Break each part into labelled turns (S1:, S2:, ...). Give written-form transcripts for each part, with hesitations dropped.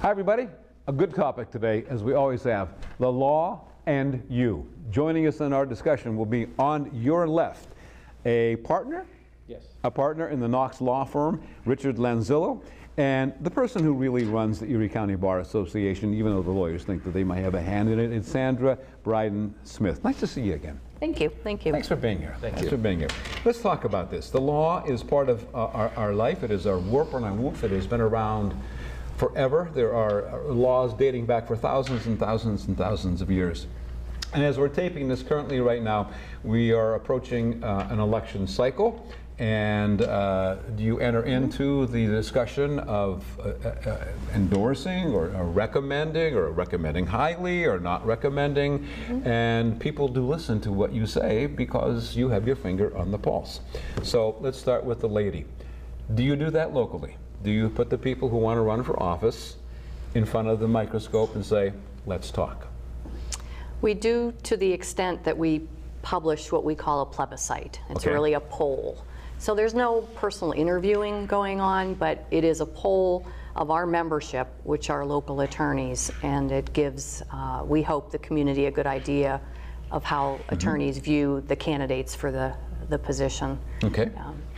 S1: Hi, everybody. A good topic today, as we always have, the law and you. Joining us in our discussion will be on your left, a partner?
S2: Yes.
S1: A partner in the Knox law firm, Richard Lanzillo, and the person who really runs the Erie County Bar Association, even though the lawyers think that they might have a hand in it, is Sandra Bryden-Smith. Nice to see you again.
S3: Thank you. Thank you.
S1: Thanks for being here.
S2: Thanks
S1: for being here. Let's talk about this. The law is part of our life. It is our warp and our woof. It has been around forever. There are laws dating back for thousands and thousands and thousands of years. And as we're taping this currently right now, we are approaching an election cycle. And do you enter into the discussion of endorsing or recommending highly or not recommending? And people do listen to what you say because you have your finger on the pulse. So let's start with the lady. Do you do that locally? Do you put the people who want to run for office in front of the microscope and say, let's talk?
S3: We do, to the extent that we publish what we call a plebiscite. It's really a poll. So there's no personal interviewing going on, but it is a poll of our membership, which are local attorneys, and it gives, we hope, the community a good idea of how attorneys view the candidates for the position.
S1: Okay.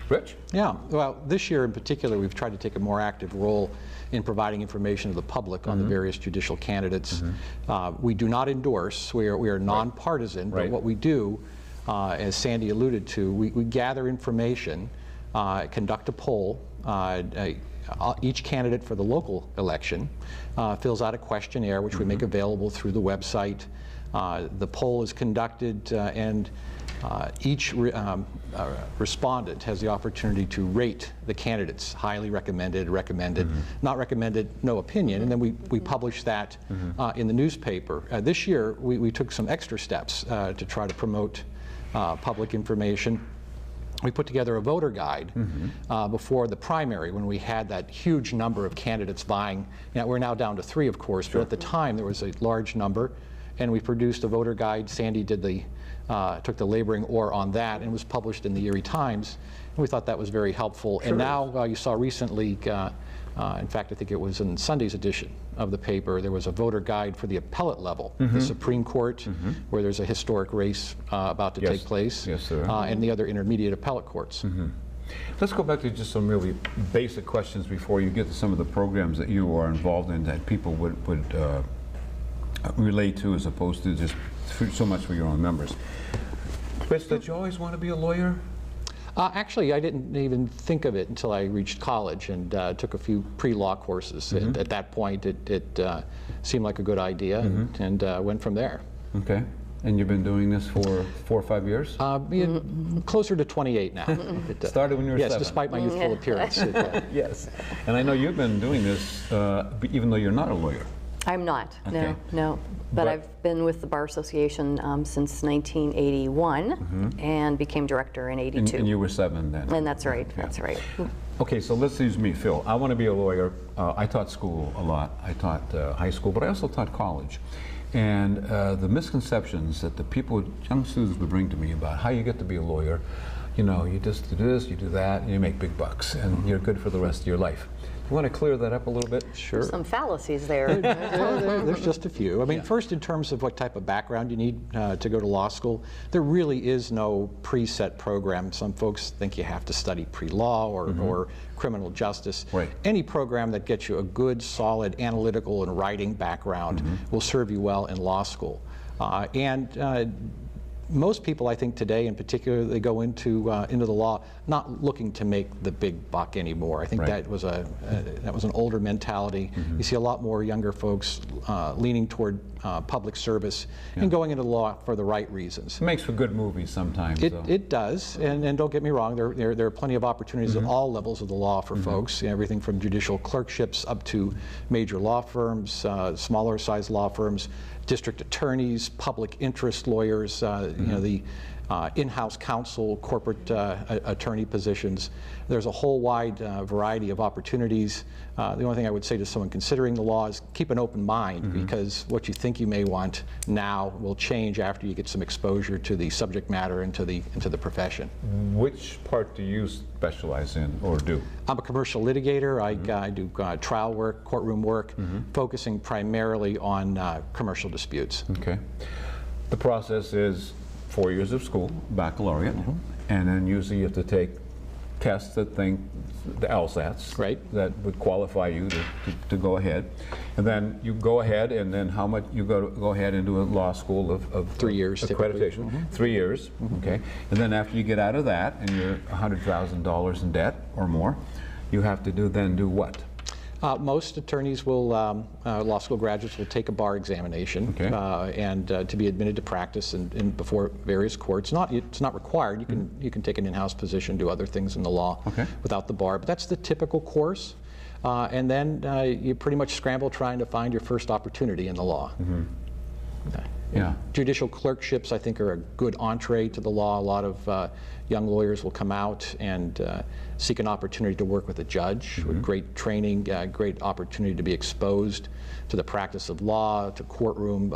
S1: Rich?
S2: Yeah, well, this year in particular, we've tried to take a more active role in providing information to the public on the various judicial candidates. We do not endorse, we are nonpartisan, but what we do, as Sandy alluded to, we gather information, conduct a poll. Each candidate for the local election fills out a questionnaire, which we make available through the website. The poll is conducted, and each respondent has the opportunity to rate the candidates: highly recommended, recommended, not recommended, no opinion, and then we publish that in the newspaper. This year we took some extra steps to try to promote public information. We put together a voter guide before the primary, when we had that huge number of candidates vying. We're now down to 3, of course, but at the time there was a large number, and we produced a voter guide. Sandy did took the laboring oar on that, and was published in the Erie Times. And we thought that was very helpful. And now you saw recently, in fact, I think it was in Sunday's edition of the paper, there was a voter guide for the appellate level, the Supreme Court, where there's a historic race about to take place, and the other intermediate appellate courts.
S1: Let's go back to just some really basic questions before you get to some of the programs that you are involved in that people would relate to, as opposed to just so much for your own members. Chris, did you always want to be a lawyer?
S2: Actually, I didn't even think of it until I reached college and took a few pre-law courses. And at that point, it seemed like a good idea, and went from there. Okay.
S1: And you've been doing this for 4 or 5 years?
S2: Closer to 28 now.
S1: Started when you were 7?
S2: Yes, despite my youthful appearance.
S1: Yes. And I know you've been doing this even though you're not a lawyer.
S3: I'm not, no. But I've been with the Bar Association since 1981 and became director in 82.
S1: And you were 7 then?
S3: And that's right, that's right.
S1: Okay, so let's use me, Phil. I want to be a lawyer. I taught school a lot. I taught high school, but I also taught college. And the misconceptions that the people, young students would bring to me about how you get to be a lawyer, you know, you just do this, you do that, and you make big bucks, and you're good for the rest of your life. You want to clear that up a little bit?
S2: Sure.
S3: There's some fallacies there.
S2: There's just a few. I mean, first, in terms of what type of background you need to go to law school, there really is no preset program. Some folks think you have to study pre-law or criminal justice. Any program that gets you a good, solid analytical and writing background will serve you well in law school. Most people, I think today in particular, they go into the law not looking to make the big buck anymore. I think that was an older mentality. You see a lot more younger folks leaning toward public service and going into law for the right reasons.
S1: It makes for good movies sometimes.
S2: It does, and don't get me wrong, there are plenty of opportunities at all levels of the law for folks. Everything from judicial clerkships up to major law firms, smaller size law firms, district attorneys, public interest lawyers. You know, in-house counsel, corporate attorney positions. There's a whole wide variety of opportunities. The only thing I would say to someone considering the law is keep an open mind, because what you think you may want now will change after you get some exposure to the subject matter and to the profession.
S1: Which part do you specialize in or do?
S2: I'm a commercial litigator. I do trial work, courtroom work, focusing primarily on commercial disputes.
S1: Okay. The process is 4 years of school, baccalaureate, and then usually you have to take tests that the LSATs,
S2: right,
S1: that would qualify you to go ahead, and then you go ahead, and then how much you go ahead and do a law school of
S2: 3 years
S1: accreditation, 3 years, okay, and then after you get out of that and you're $100,000 in debt or more, you have to do what?
S2: Most attorneys will, law school graduates will take a bar examination,
S1: okay,
S2: and to be admitted to practice before various courts. It's not required. You can take an in-house position, do other things in the law without the bar, but that's the typical course. And then you pretty much scramble trying to find your first opportunity in the law.
S1: Yeah.
S2: Judicial clerkships, I think, are a good entree to the law. A lot of young lawyers will come out and seek an opportunity to work with a judge with great training, great opportunity to be exposed to the practice of law, to courtroom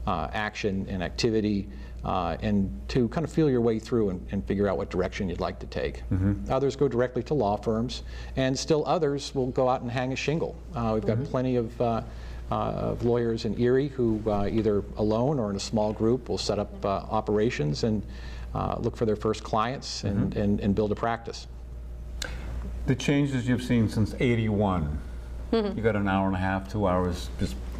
S2: action and activity, and to kind of feel your way through and figure out what direction you'd like to take. Others go directly to law firms, and still others will go out and hang a shingle. We've got plenty of lawyers in Erie who either alone or in a small group will set up operations and look for their first clients and build a practice.
S1: The changes you've seen since '81, you got an hour and a half, 2 hours,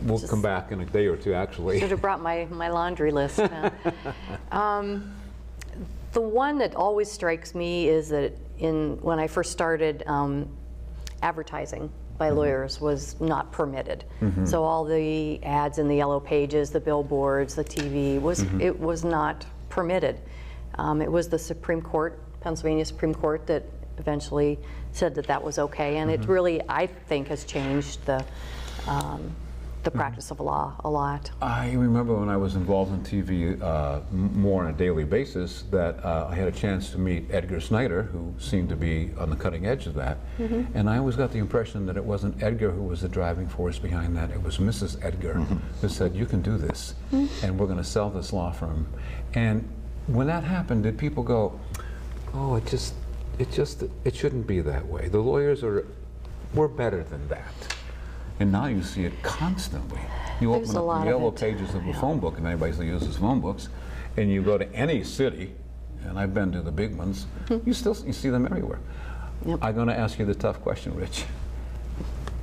S1: we'll come back in a day or two actually.
S3: Should have brought my laundry list. The one that always strikes me is that when I first started, advertising by lawyers was not permitted. So all the ads in the yellow pages, the billboards, the TV, it was not permitted. It was the Supreme Court, Pennsylvania Supreme Court, that eventually said that that was okay, and it really, I think, has changed the practice of law a lot.
S1: I remember when I was involved in TV more on a daily basis that I had a chance to meet Edgar Snyder, who seemed to be on the cutting edge of that. And I always got the impression that it wasn't Edgar who was the driving force behind that. It was Mrs. Edgar who said, you can do this, and we're going to sell this law firm. And when that happened, did people go, oh, it shouldn't be that way. The lawyers we're better than that. And now you see it constantly. You open up the yellow pages of a phone book, if anybody still uses phone books, and you go to any city, and I've been to the big ones, you see them everywhere. I'm going to ask you the tough question, Rich.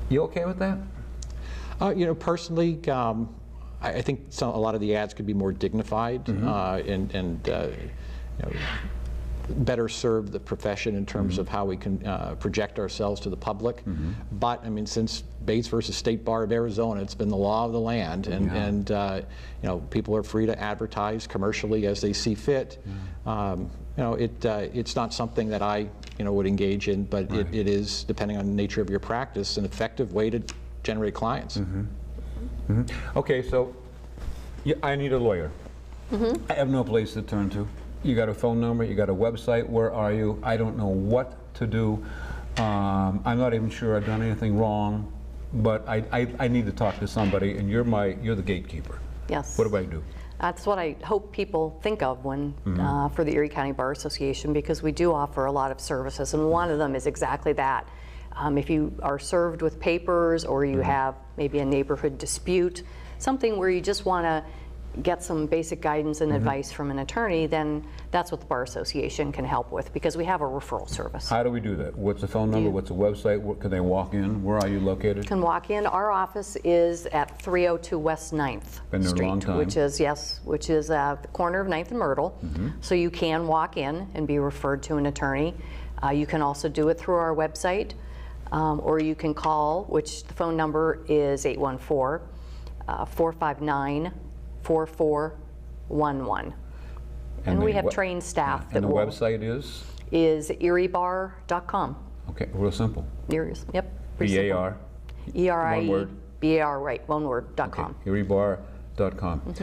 S1: You okay with that?
S2: You know, personally, I think a lot of the ads could be more dignified and you know, better serve the profession in terms of how we can project ourselves to the public. But I mean, since Bates versus State Bar of Arizona, it's been the law of the land, and you know, people are free to advertise commercially as they see fit. You know, it's not something that I would engage in, but it is, depending on the nature of your practice, an effective way to generate clients.
S1: Okay, so I need a lawyer. I have no place to turn to. You got a phone number, you got a website, where are you? I don't know what to do. I'm not even sure I've done anything wrong, but I need to talk to somebody, and you're the gatekeeper.
S3: Yes.
S1: What do I do?
S3: That's what I hope people think of when for the Erie County Bar Association, because we do offer a lot of services, and one of them is exactly that. If you are served with papers, or you have maybe a neighborhood dispute, something where you just want to get some basic guidance and advice from an attorney, then that's what the Bar Association can help with, because we have a referral service.
S1: How do we do that? What's the phone number? What's the website? Can they walk in? Where are you located?
S3: Can walk in. Our office is at 302 West 9th
S1: Been there
S3: Street,
S1: a long time.
S3: which is at the corner of 9th and Myrtle. So you can walk in and be referred to an attorney. You can also do it through our website, or you can call, which the phone number is 814-459-4411. And we have trained staff that
S1: and the website is
S3: eriebar.com.
S1: Okay, real simple.
S3: Yep.
S1: B-A-R.
S3: E-R-I-E.
S1: One word.
S3: B-A-R, right, one word, .com.
S1: Okay, eriebar.com.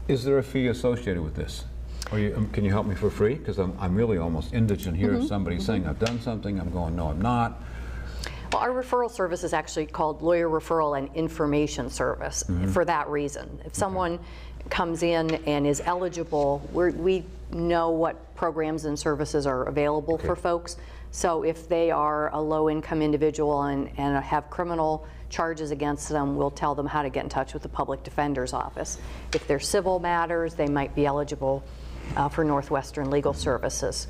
S1: Is there a fee associated with this? Can you help me for free? Because I'm really almost indigent here.
S3: Mm-hmm.
S1: Somebody saying I've done something, I'm going, no, I'm not.
S3: Well, our referral service is actually called Lawyer Referral and Information Service for that reason. If someone comes in and is eligible, we know what programs and services are available for folks. So if they are a low-income individual and have criminal charges against them, we'll tell them how to get in touch with the public defender's office. If they're civil matters, they might be eligible for Northwestern Legal Services.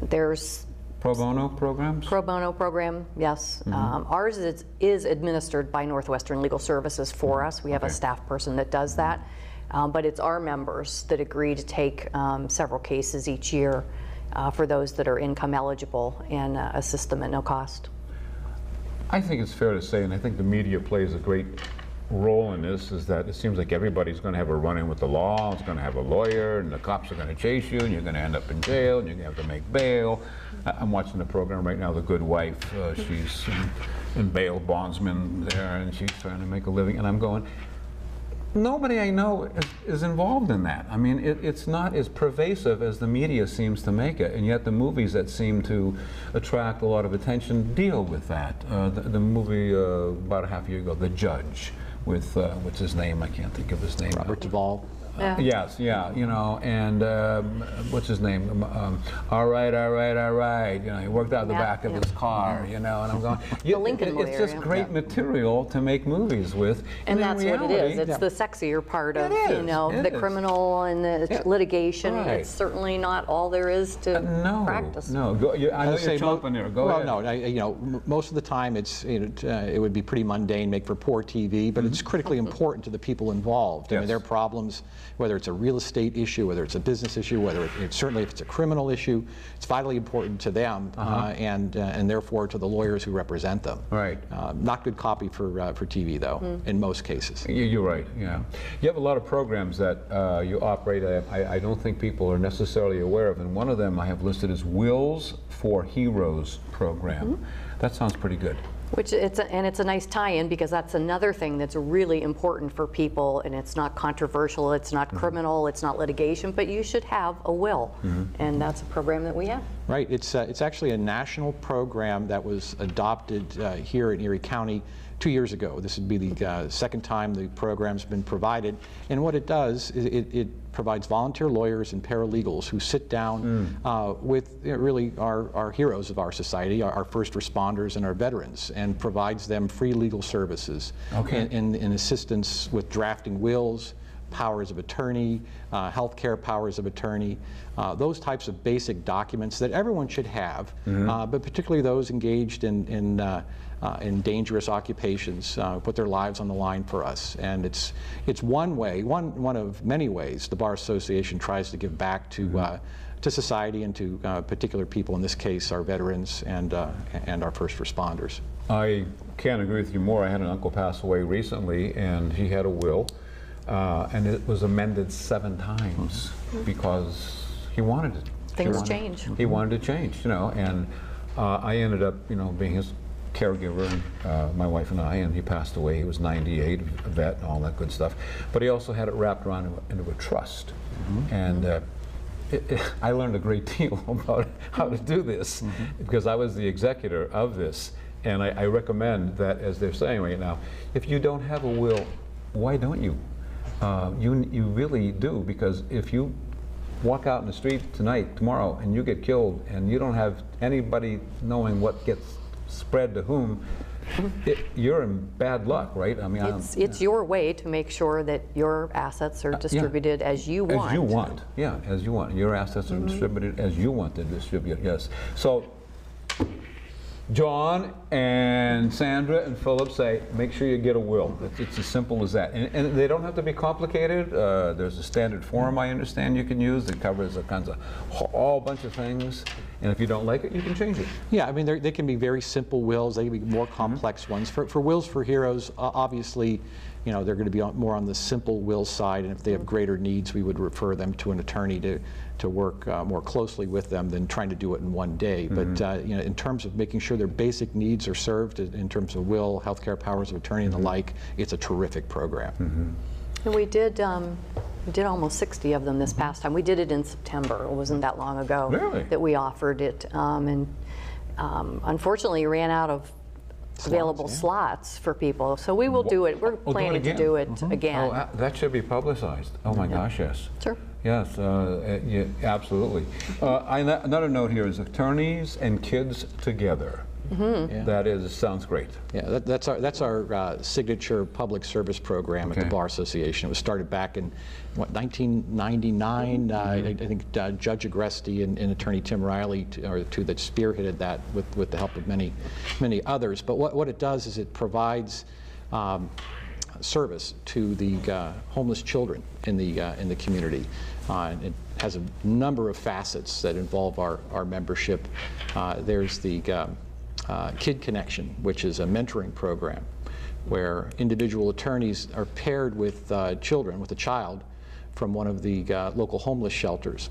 S3: There's
S1: Pro bono programs?
S3: Pro bono program, yes. Ours is administered by Northwestern Legal Services for us. We have a staff person that does that. But it's our members that agree to take several cases each year for those that are income eligible and assist them at no cost.
S1: I think it's fair to say, and I think the media plays a great role in this, is that it seems like everybody's going to have a run-in with the law, it's going to have a lawyer, and the cops are going to chase you, and you're going to end up in jail, and you're going to have to make bail. I'm watching the program right now, The Good Wife. She's in bail bondsman there, and she's trying to make a living, and I'm going, nobody I know is involved in that. I mean, it's not as pervasive as the media seems to make it, and yet the movies that seem to attract a lot of attention deal with that. The movie about a half year ago, The Judge, with what's his name? I can't think of his name.
S2: Robert Duvall.
S1: Yes, yeah, you know, and what's his name? All right, you know, he worked out the back of his car, you know, and I'm going,
S3: The Lincoln Lawyer,
S1: it's just great material to make movies with.
S3: And that's
S1: reality,
S3: what it is. It's the sexier part of, you know, the criminal and the litigation.
S1: Right.
S3: It's certainly not all there is to practice.
S1: No, I know you're chomping there. Go ahead.
S2: Well, no, you know, most of the time it's, it would be pretty mundane, make for poor TV, but it's critically important to the people involved. I mean, their problems, whether it's a real estate issue, whether it's a business issue, whether certainly if it's a criminal issue, it's vitally important to them and therefore to the lawyers who represent them.
S1: Right.
S2: Not good copy for TV though, in most cases.
S1: You're right. Yeah. You have a lot of programs that you operate. I don't think people are necessarily aware of, and one of them I have listed as Wills for Heroes program. That sounds pretty good.
S3: Which it's a nice tie-in, because that's another thing that's really important for people, and it's not controversial, it's not criminal, it's not litigation, but you should have a will, and that's a program that we have.
S2: Right. It's actually a national program that was adopted here in Erie County 2 years ago. This would be the second time the program's been provided, and what it does is it provides volunteer lawyers and paralegals who sit down with really our heroes of our society, our first responders and our veterans, and provides them free legal services in assistance with drafting wills, powers of attorney, healthcare powers of attorney, those types of basic documents that everyone should have, but particularly those engaged in dangerous occupations, put their lives on the line for us. And it's one way, one of many ways the Bar Association tries to give back to society and to particular people, in this case our veterans and our first responders. I
S1: can't agree with you more. I had an uncle pass away recently, and he had a will, and it was amended 7 times because he wanted it.
S3: Things change.
S1: He wanted to change, you know, and I ended up, you know, being his caregiver, my wife and I, and he passed away. He was 98, a vet, and all that good stuff. But he also had it wrapped around into a trust. And I learned a great deal about how to do this because I was the executor of this. And I recommend that, as they're saying right now, if you don't have a will, why don't you? You really do, because if you walk out in the street tonight, tomorrow, and you get killed, and you don't have anybody knowing what gets spread to whom, you're in bad luck, right? I mean,
S3: it's your way to make sure that your assets are distributed as you want.
S1: As you want, yeah, as you want. Your assets are distributed as you want to distribute, yes. So, John and Sandra and Philip say, make sure you get a will. It's as simple as that. And they don't have to be complicated. There's a standard form, I understand, you can use that covers a whole bunch of things. And if you don't like it, you can change it.
S2: Yeah, I mean, they can be very simple wills. They can be more complex ones. For Wills for Heroes, obviously, you know, they're going to be more on the simple will side, and if they have greater needs, we would refer them to an attorney to work more closely with them than trying to do it in one day. But you know, in terms of making sure their basic needs are served, in terms of will, healthcare powers of attorney, and the like, it's a terrific program.
S3: And we did We did almost 60 of them this past time. We did it in September. It wasn't that long ago that we offered it. Unfortunately, ran out of available slots for people. So we will do it. We're planning to do it again.
S1: Oh, that should be publicized. Oh my gosh, yes.
S3: Sure.
S1: Yes, yeah, absolutely. Another note here is attorneys and kids together. That sounds great.
S2: Yeah, that's our signature public service program at the Bar Association. It was started back in, what, 1999. I think Judge Agresti and Attorney Tim Riley are the two that spearheaded that with the help of many others. But what it does is it provides service to the homeless children in the community. It has a number of facets that involve our membership. There's the Kid Connection, which is a mentoring program where individual attorneys are paired with children, with a child from one of the local homeless shelters.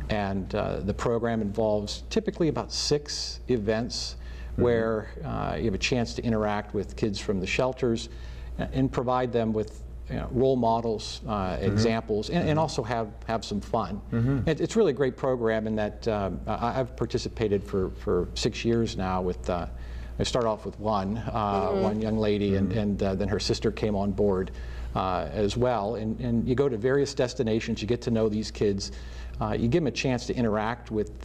S2: And the program involves typically about 6 events where you have a chance to interact with kids from the shelters and provide them with role models, examples, and also have some fun. It's really a great program in that I've participated for 6 years now with, I started off with one young lady, and then her sister came on board as well. And you go to various destinations, you get to know these kids, you give them a chance to interact with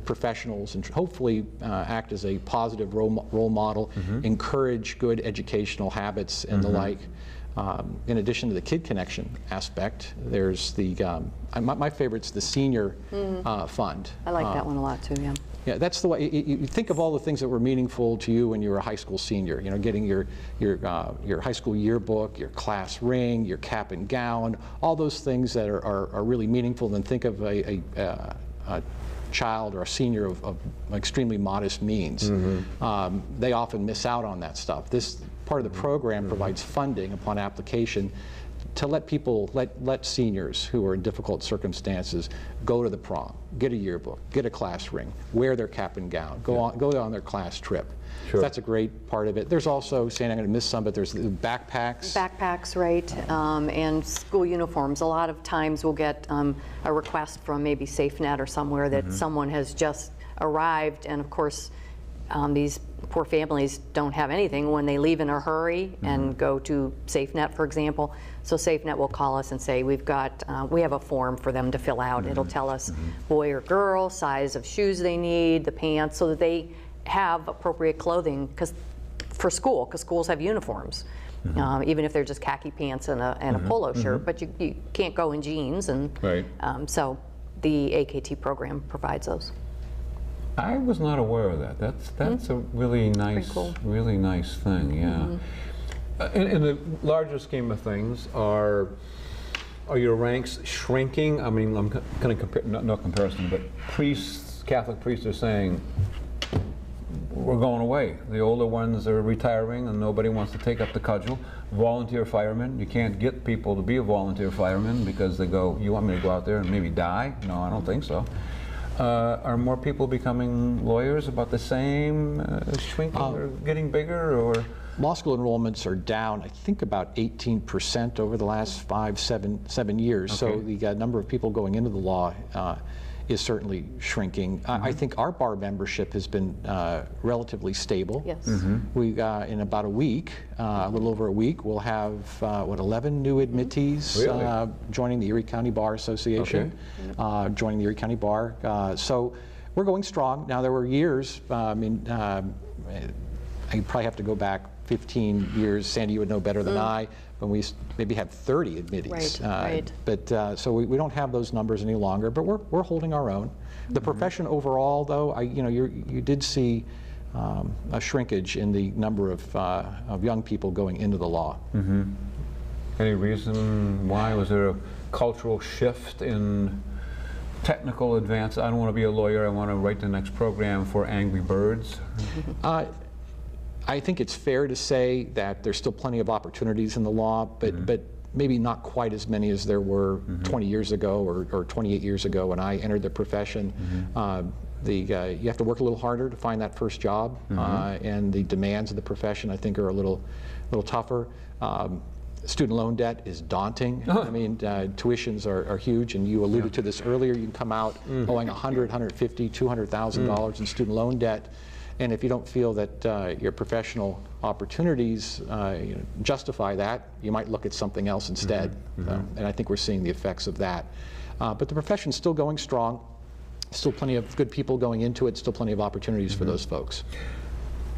S2: professionals and hopefully act as a positive role model, encourage good educational habits and the like. In addition to the Kid Connection aspect, there's the, my favorite's the Senior Fund.
S3: I like that one a lot too, yeah.
S2: Yeah, that's the way, you think of all the things that were meaningful to you when you were a high school senior, getting your high school yearbook, your class ring, your cap and gown, all those things that are really meaningful. Then think of a child or a senior of extremely modest means. They often miss out on that stuff. This part of the program provides funding upon application to let people, let seniors who are in difficult circumstances go to the prom, get a yearbook, get a class ring, wear their cap and gown, go on their class trip. Sure. That's a great part of it. There's also, saying I'm going to miss some, but there's the backpacks.
S3: Backpacks, right, and school uniforms. A lot of times we'll get a request from maybe SafeNet or somewhere that someone has just arrived, and of course these poor families don't have anything when they leave in a hurry and go to SafeNet, for example. So SafeNet will call us and say, we have a form for them to fill out. It'll tell us boy or girl, size of shoes they need, the pants, so that they have appropriate clothing for school, because schools have uniforms. Even if they're just khaki pants and a polo shirt, but you can't go in jeans. And so the AKT program provides those.
S1: I was not aware of that. That's a really nice, really nice thing. Yeah. In the larger scheme of things, are your ranks shrinking? I mean, I'm kind of comparing, no comparison, but priests, Catholic priests, are saying we're going away. The older ones are retiring, and nobody wants to take up the cudgel. Volunteer firemen, you can't get people to be a volunteer fireman because they go, you want me to go out there and maybe die? No, I don't think so. Are more people becoming lawyers about the same, shrinking or getting bigger, or?
S2: Law school enrollments are down, I think, about 18% over the last 7 years. So the number of people going into the law is certainly shrinking. I think our bar membership has been relatively stable.
S3: Yes.
S2: We in about a week, a little over a week, we'll have 11 new admittees joining the Erie County Bar Association, joining the Erie County Bar. So we're going strong. Now there were years. I mean, I probably have to go back 15 years. Sandy, you would know better than I, when we maybe had 30 admittees. But so we don't have those numbers any longer, but we're holding our own. The profession overall, though, you did see a shrinkage in the number of young people going into the law.
S1: Any reason why? Was there a cultural shift in technical advance? I don't want to be a lawyer, I want to write the next program for Angry Birds.
S2: I think it's fair to say that there's still plenty of opportunities in the law, but maybe not quite as many as there were 20 years ago or 28 years ago when I entered the profession. You have to work a little harder to find that first job, and the demands of the profession, I think, are a little tougher. Student loan debt is daunting. I mean, tuitions are huge, and you alluded to this earlier. You can come out owing $100,000, $150,000, $200,000 in student loan debt, and if you don't feel that your professional opportunities justify that, you might look at something else instead. And I think we're seeing the effects of that. But the profession's still going strong. Still plenty of good people going into it. Still plenty of opportunities for those folks.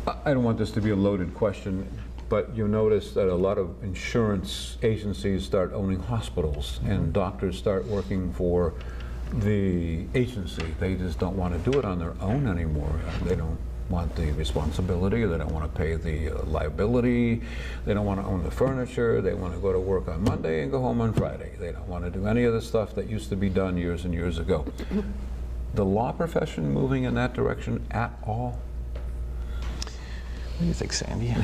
S1: I don't want this to be a loaded question, but you notice that a lot of insurance agencies start owning hospitals, and doctors start working for the agency. They just don't want to do it on their own anymore. They don't want the responsibility. They don't want to pay the liability. They don't want to own the furniture. They want to go to work on Monday and go home on Friday. They don't want to do any of the stuff that used to be done years and years ago. The law profession moving in that direction at all?
S2: What do you think, Sandy?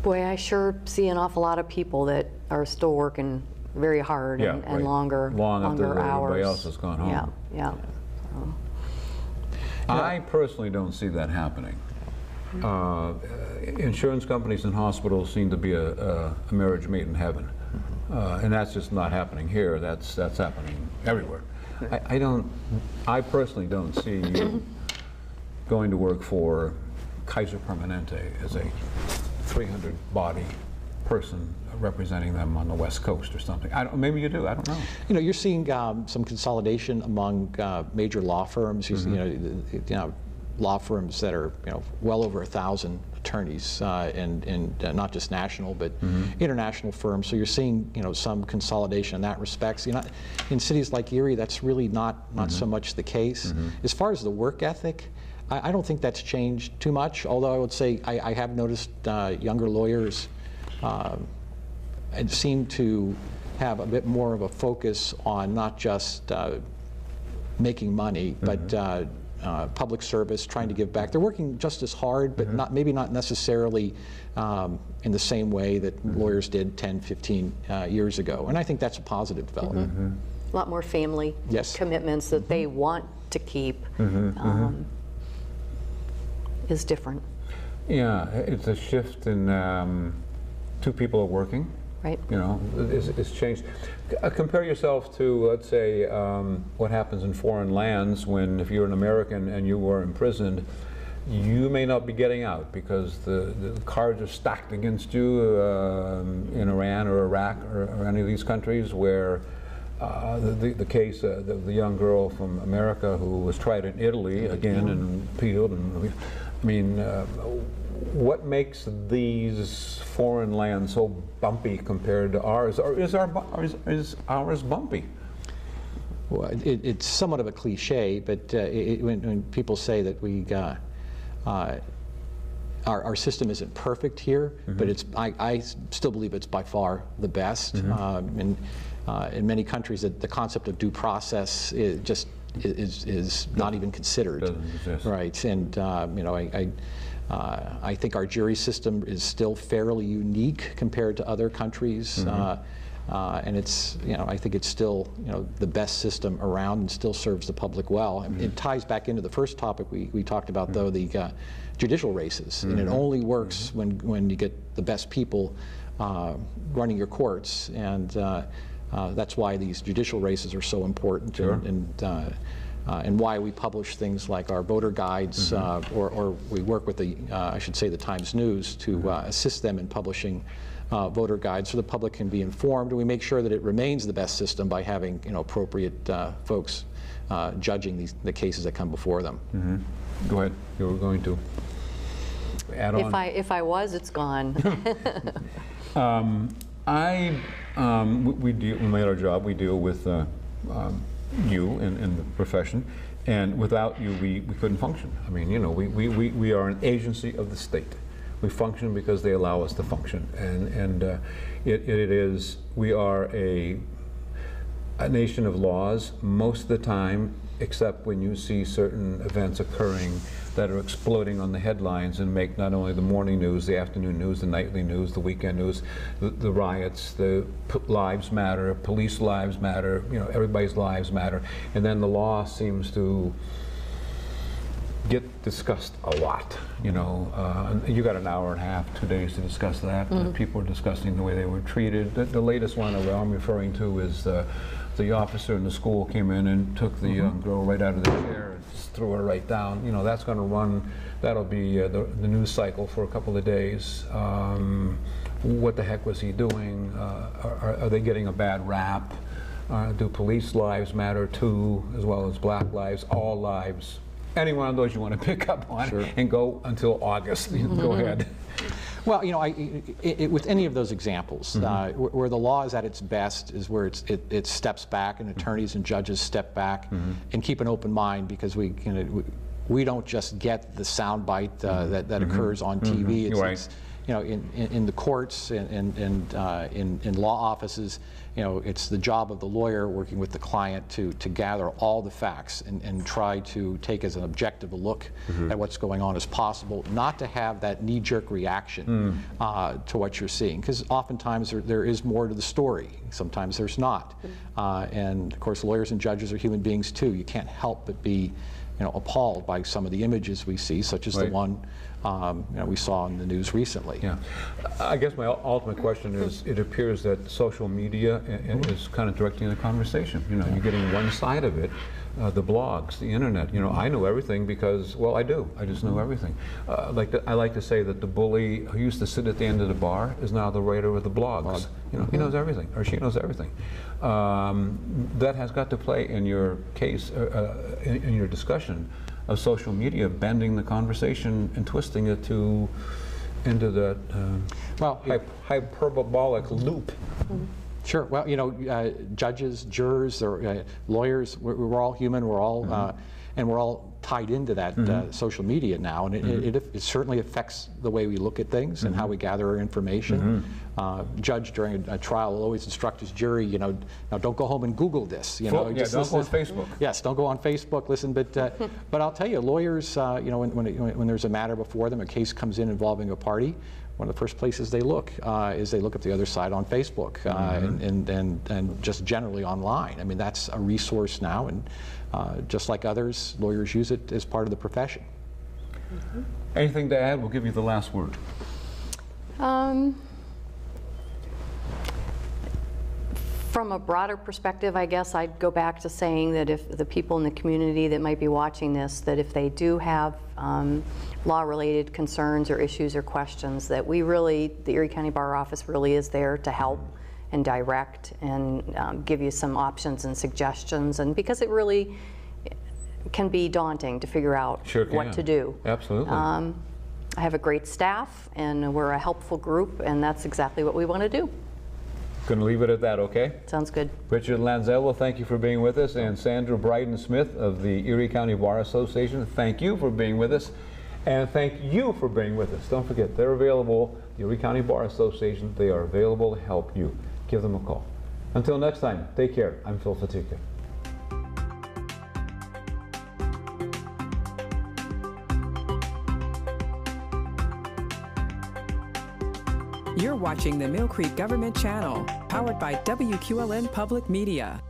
S3: Boy, I sure see an awful lot of people that are still working very hard and longer
S1: after
S3: hours.
S1: Everybody else has gone home.
S3: Yeah.
S1: I personally don't see that happening. Insurance companies and hospitals seem to be a marriage made in heaven, and that's just not happening here. That's happening everywhere. I personally don't see you going to work for Kaiser Permanente as a 300-body person representing them on the West Coast or something. Maybe you do. I don't know.
S2: You know, you're seeing some consolidation among major law firms. Law firms that are well over 1,000 attorneys, and not just national but international firms. So you're seeing some consolidation in that respect. In cities like Erie, that's really not so much the case. As far as the work ethic, I don't think that's changed too much, although I would say I have noticed younger lawyers seem to have a bit more of a focus on not just making money, but public service, trying to give back. They're working just as hard, but maybe not necessarily in the same way that lawyers did 10, 15 years ago. And I think that's a positive development.
S3: A lot more family commitments that they want to keep. Is different. Yeah,
S1: it's a shift in two people are working.
S3: Right.
S1: It's changed. Compare yourself to, let's say, what happens in foreign lands when, if you're an American and you were imprisoned, you may not be getting out because the cards are stacked against you in Iran or Iraq or any of these countries where the case, the young girl from America who was tried in Italy again and appealed. What makes these foreign lands so bumpy compared to ours? Or is ours bumpy?
S2: Well, it's somewhat of a cliche, but when people say that our system isn't perfect here, but I still believe it's by far the best. In many countries, the concept of due process is not even considered.
S1: Doesn't exist.
S2: Right, and I think our jury system is still fairly unique compared to other countries, and it's I think it's still the best system around and still serves the public well. It ties back into the first topic we talked about, though, the judicial races, and it only works when you get the best people running your courts, and that's why these judicial races are so important. And why we publish things like our voter guides, or we work with I should say the Times News to assist them in publishing voter guides so the public can be informed, and we make sure that it remains the best system by having appropriate folks judging the cases that come before them.
S1: Go ahead. You were going to add on.
S3: If I was, it's gone.
S1: We made our job. We deal with you in the profession, and without you we couldn't function. I mean, we are an agency of the state. We function because they allow us to function, and we are a nation of laws most of the time, except when you see certain events occurring that are exploding on the headlines and make not only the morning news, the afternoon news, the nightly news, the weekend news, the riots, the lives matter, police lives matter, everybody's lives matter, and then the law seems to get discussed a lot. You know, you got an hour and a half, 2 days to discuss that. People are discussing the way they were treated. The latest one that I'm referring to is the officer in the school came in and took the young girl right out of the chair and just threw her right down. You know, that's going to run, that'll be the news cycle for a couple of days. What the heck was he doing? Are they getting a bad rap? Do police lives matter too, as well as black lives, all lives? Any one of those you want to pick up on, sure, and go until August. Go ahead.
S2: Well, you know, with any of those examples, where the law is at its best is where it steps back, and attorneys and judges step back and keep an open mind, because we don't just get the soundbite that occurs on TV. It's, you know, in the courts and in law offices, you know, it's the job of the lawyer working with the client to gather all the facts and try to take as an objective a look at what's going on as possible, not to have that knee-jerk reaction to what you're seeing, because oftentimes there is more to the story. Sometimes there's not. And of course, lawyers and judges are human beings too. You can't help but be, you know, appalled by some of the images we see, such as the one you know, we saw in the news recently. Yeah,
S1: I guess my ultimate question is, it appears that social media is kind of directing the conversation. You know, you're getting one side of it, the blogs, the internet. You know, I know everything because, well, I do. I just know everything. I like to say that the bully who used to sit at the end of the bar is now the writer of the blogs. You know, he knows everything, or she knows everything. That has got to play in your case, in your discussion of social media, bending the conversation and twisting it into the hyperbolic loop.
S2: Sure. Well, you know, judges, jurors, or lawyers, we're all human. We're all and we're all tied into that social media now, and it certainly affects the way we look at things and how we gather our information. Judge during a trial will always instruct his jury, you know, now don't go home and Google this. You know,
S1: just don't go on Facebook.
S2: Yes, don't go on Facebook. Listen, but I'll tell you, lawyers, you know, when there's a matter before them, a case comes in involving a party, one of the first places they look is they look at the other side on Facebook and just generally online. I mean, that's a resource now, and just like others, lawyers use it as part of the profession.
S1: Anything to add? We'll give you the last word.
S3: From a broader perspective, I guess I'd go back to saying that if the people in the community that might be watching this, that if they do have law-related concerns or issues or questions, that we really, the Erie County Bar Office really is there to help and direct and give you some options and suggestions, and because it really can be daunting to figure out what to do.
S1: Absolutely.
S3: I have a great staff, and we're a helpful group, and that's exactly what we want to do.
S1: Going to leave it at that, okay?
S3: Sounds good.
S1: Richard Lanzello, thank you for being with us, and Sandra Bryden-Smith of the Erie County Bar Association, thank you for being with us, and thank you for being with us. Don't forget, they're available, the Erie County Bar Association, they are available to help you. Give them a call. Until next time, take care. I'm Phil Fatica.
S4: You're watching the Millcreek Government Channel, powered by WQLN Public Media.